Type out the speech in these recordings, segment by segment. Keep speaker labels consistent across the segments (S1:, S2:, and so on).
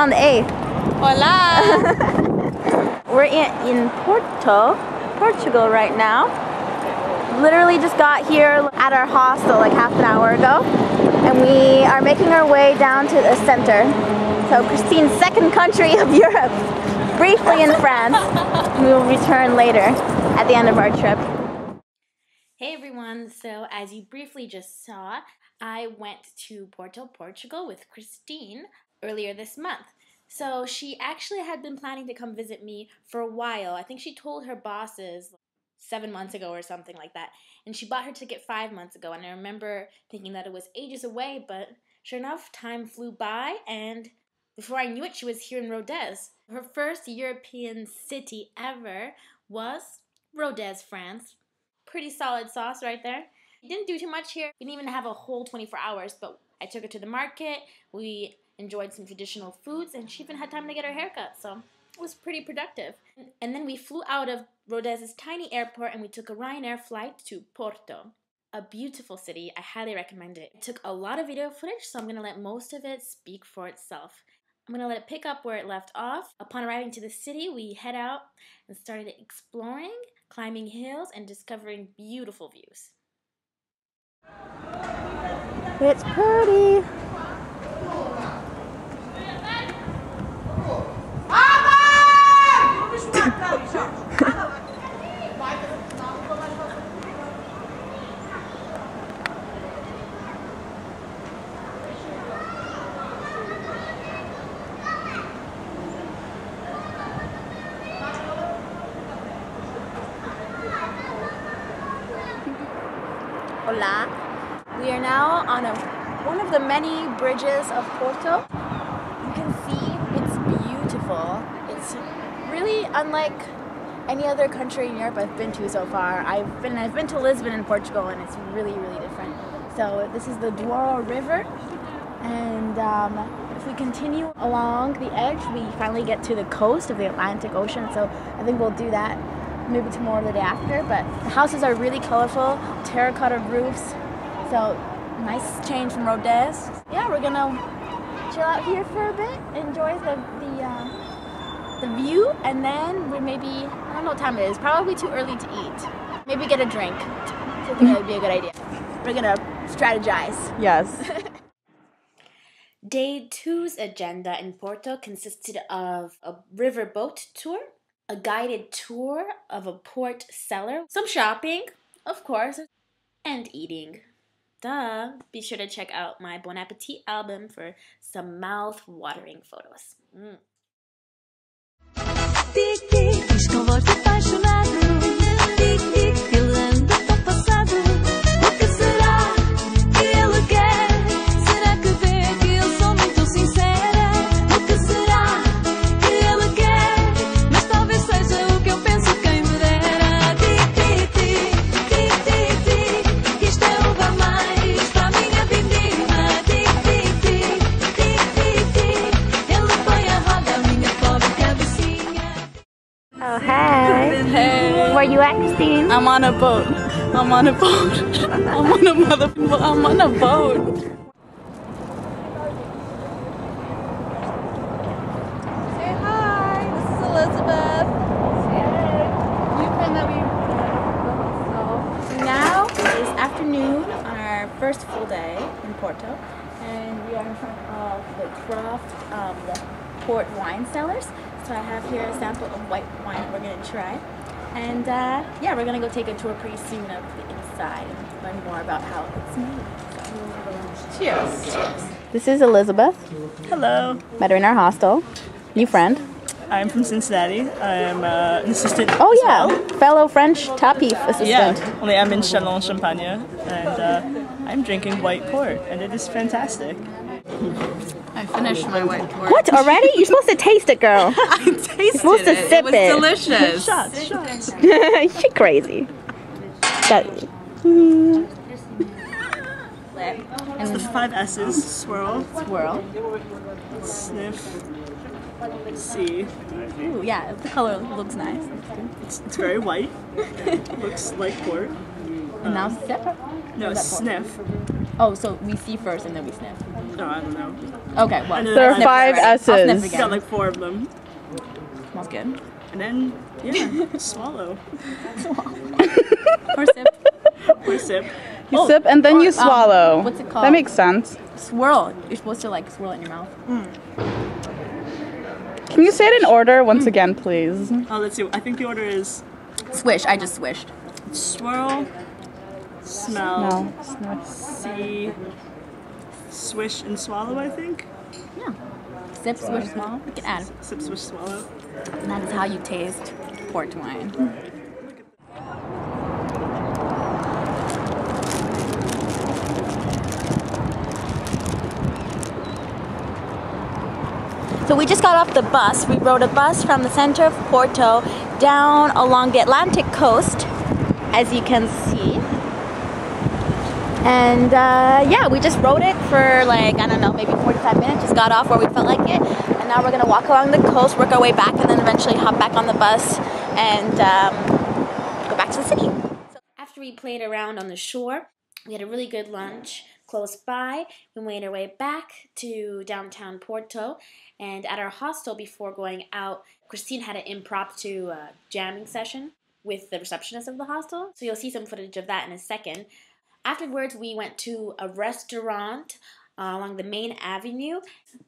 S1: on the A.
S2: Hola!
S1: We're in Porto, Portugal right now. Literally just got here at our hostel like half an hour ago. And we are making our way down to the center. So Kristine's second country of Europe. Briefly in France. We will return later at the end of our trip. Hey everyone, so as you briefly just saw, I went to Porto, Portugal with Kristine earlier this month. So she actually had been planning to come visit me for a while. I think she told her bosses 7 months ago or something like that. And she bought her ticket 5 months ago. And I remember thinking that it was ages away, but sure enough, time flew by. And before I knew it, she was here in Rodez. Her first European city ever was Rodez, France. Pretty solid sauce right there. We didn't do too much here. We didn't even have a whole 24 hours, but I took her to the market. We enjoyed some traditional foods, and she even had time to get her haircut, so it was pretty productive. And then we flew out of Rodez's tiny airport, and we took a Ryanair flight to Porto. A beautiful city. I highly recommend it. It took a lot of video footage, so I'm going to let most of it speak for itself. I'm going to let it pick up where it left off. Upon arriving to the city, we head out and started exploring, climbing hills, and discovering beautiful views. It's pretty. Hola. We are now on one of the many bridges of Porto. You can see it's beautiful. It's really unlike any other country in Europe I've been to so far. I've been to Lisbon in Portugal, and it's really, really different. So this is the Duoro River, and if we continue along the edge, we finally get to the coast of the Atlantic Ocean. So I think we'll do that maybe tomorrow or the day after. But the houses are really colorful, terracotta roofs. So nice change from Rodez. Yeah, we're gonna chill out here for a bit, enjoy the view, and then we maybe, I don't know what time it is, probably too early to eat. Maybe get a drink. I think that would be a good idea. We're gonna strategize.
S2: Yes.
S1: Day 2's agenda in Porto consisted of a riverboat tour, a guided tour of a port cellar, some shopping, of course, and eating. Duh. Be sure to check out my Bon Appetit album for some mouth-watering photos.
S3: Tic-tic, diz com voz de apaixonado. Tic-tic, ele anda tão passado. O que será que ele quer? Será que vê que eu sou muito sincera? O que será que ele quer? Mas talvez seja o que eu penso, quem me dera. Tic-tic-tic, tic-tic-tic, que isto é o vá mais para a minha menina. Tic-tic-tic, tic-tic-tic, ele põe a roda, a minha pobre cabecinha.
S1: Oh, hey.
S2: Hey.
S1: Where you at, Kristine?
S2: I'm on a boat. I'm on a boat. I'm on a boat. Say hi. This is Elizabeth. You friend that we
S1: So now it is afternoon on our first full day in Porto, and we are in front of the Croft, the port wine cellars. So I have here a sample of white wine we're going to try. And yeah, we're going to go take a tour pretty soon of the inside and learn more about how it's made. So.
S2: Cheers.
S1: This is Elizabeth.
S2: Hello.
S1: Met her in our hostel. New friend.
S2: I'm from Cincinnati. I'm an assistant.
S1: Oh
S2: as
S1: yeah,
S2: well.
S1: fellow French tapif assistant.
S2: Yeah, only I'm in Chalon Champagne, and I'm drinking white port, and it is fantastic.
S4: I finished my white port.
S1: What, already? You're supposed to taste it, girl.
S4: I tasted
S1: You're supposed to sip
S4: it.
S1: it.
S4: Was delicious.
S2: Shots.
S1: She crazy. That,
S2: It's the 5 S's. Swirl.
S1: swirl.
S2: Sniff. See.
S1: Ooh, yeah, the color looks nice.
S2: It's very white. Looks like port.
S1: And now sip?
S2: No,
S1: Or is that port?
S2: sniff.
S1: Oh, so we see first and then we sniff.
S2: No, I don't know.
S4: Okay, well.
S2: And then
S5: There are
S2: I sniffed
S5: 5
S2: it already.
S4: I'll sniff
S5: S's.
S4: again.
S2: Got like 4 of them.
S4: Smells good.
S2: And then, yeah, swallow.
S4: Or sip.
S2: Or sip.
S5: You sip and then
S4: or,
S5: you swallow.
S4: what's it called?
S5: That makes sense.
S4: Swirl. You're supposed to like swirl it in your mouth.
S5: Can you say it in order once again, please?
S2: Oh, let's see. I think the order is
S4: Swish. I just swished.
S2: swirl, smell,
S5: No. Sniff.
S2: see, swish, and swallow, I think.
S4: Yeah. Sip, swish, small. You can add.
S2: Sip, swish, swallow.
S4: And that is how you taste port wine.
S1: So we just got off the bus. We rode a bus from the center of Porto down along the Atlantic coast, as you can see. And yeah, we just rode it for like, I don't know, maybe 45 minutes. Just got off where we felt like it. And now we're gonna walk along the coast, work our way back, and then eventually hop back on the bus and go back to the city. So after we played around on the shore, we had a really good lunch close by. We made our way back to downtown Porto, and at our hostel before going out, Kristine had an impromptu jamming session with the receptionist of the hostel. So you'll see some footage of that in a second. Afterwards, we went to a restaurant along the main avenue.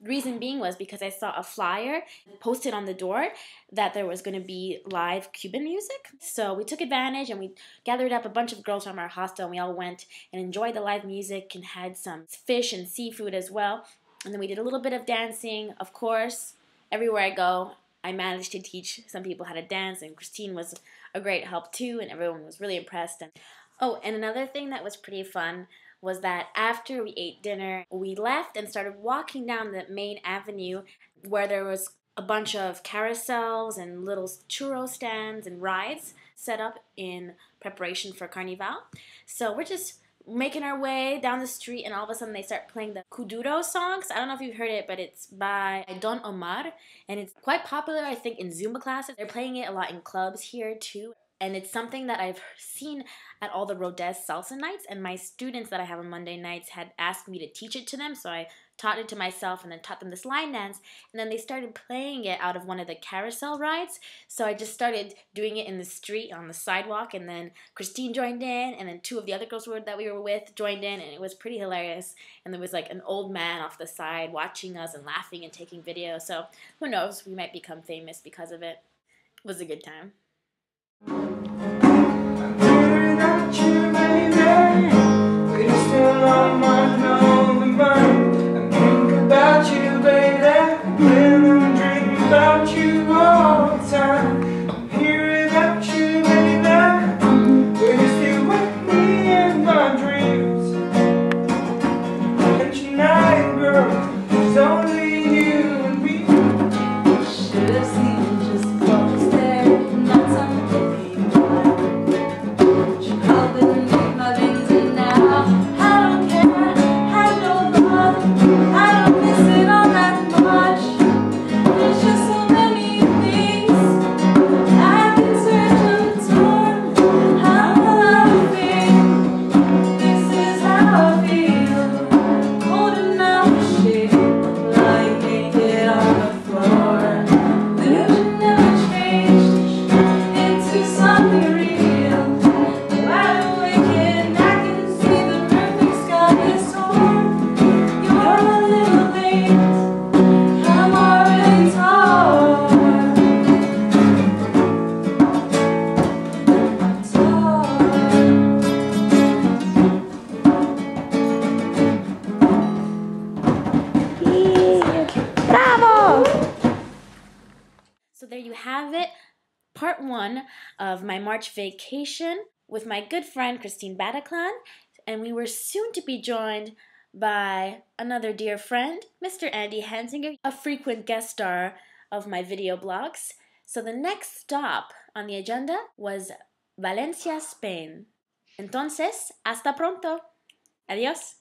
S1: Reason being was because I saw a flyer posted on the door that there was going to be live Cuban music. So we took advantage and we gathered up a bunch of girls from our hostel, and we all went and enjoyed the live music and had some fish and seafood as well. And then we did a little bit of dancing. Of course, everywhere I go, I managed to teach some people how to dance, and Kristine was a great help too, and everyone was really impressed. And oh, and another thing that was pretty fun was that after we ate dinner, we left and started walking down the main avenue where there was a bunch of carousels and little churro stands and rides set up in preparation for Carnival. So we're just making our way down the street, and all of a sudden they start playing the Kuduro songs. I don't know if you've heard it, but it's by Don Omar, and it's quite popular, I think, in Zumba classes. They're playing it a lot in clubs here too. And it's something that I've seen at all the Rodez salsa nights, and my students that I have on Monday nights had asked me to teach it to them, so I taught it to myself and then taught them this line dance, and then they started playing it out of one of the carousel rides. So I just started doing it in the street on the sidewalk, and then Kristine joined in, and then 2 of the other girls that we were with joined in, and it was pretty hilarious. And there was like an old man off the side watching us and laughing and taking video. So who knows, we might become famous because of it. It was a good time. So there you have it, part 1 of my March vacation with my good friend Kristine Bataclan, and we were soon to be joined by another dear friend, Mr. Andy Hansinger, a frequent guest star of my video blogs. So the next stop on the agenda was Valencia, Spain. Entonces, hasta pronto. Adiós.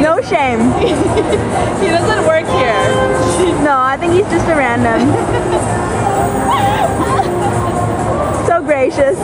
S1: No shame.
S5: He doesn't work here.
S1: No, I think he's just a random. So gracious.